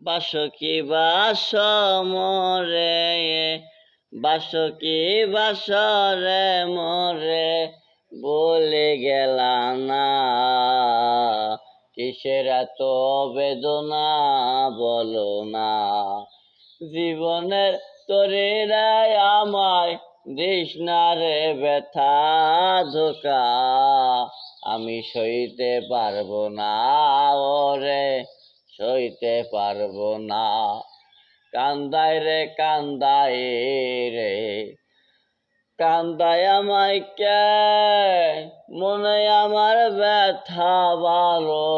বাসকি বাস মরে, বাসকি বাসরে মরে, বলে গেলা না। কিসের এত বেদনা বলো না। জীবনের তরিরায় আমায় দিস না রে ব্যথা ধোকা, আমি সইতে পারবো না ওরে, সইতে পারবো না। কান্দায় রে কান্দায় রে, কান্দায় আমায় কে, মনে আমার ব্যথা ভালো,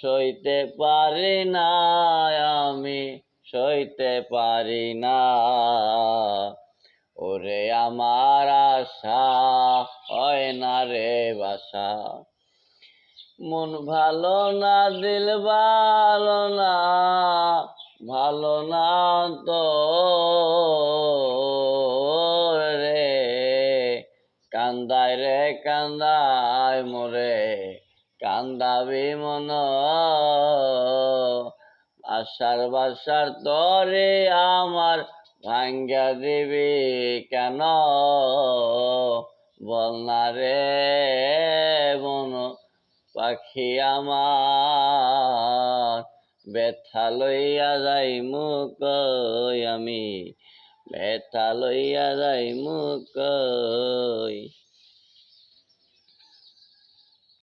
সইতে পারি না আমি, সইতে পারি না। ওরে আমার আশা হয় না রে বাসা, মন ভালো না, দিল ভালো না, ভালো না তো রে। কান্দায় রে কান্দায় মোরে, কান্দাবি মন, আশার বাসার তরে আমার ভাঙ্গা দিবি কেন, বল না রে মন পাখি আমার। ব্যথা লইয়া যাই মুকই আমি, ব্যথা লইয়া যাই মুকই।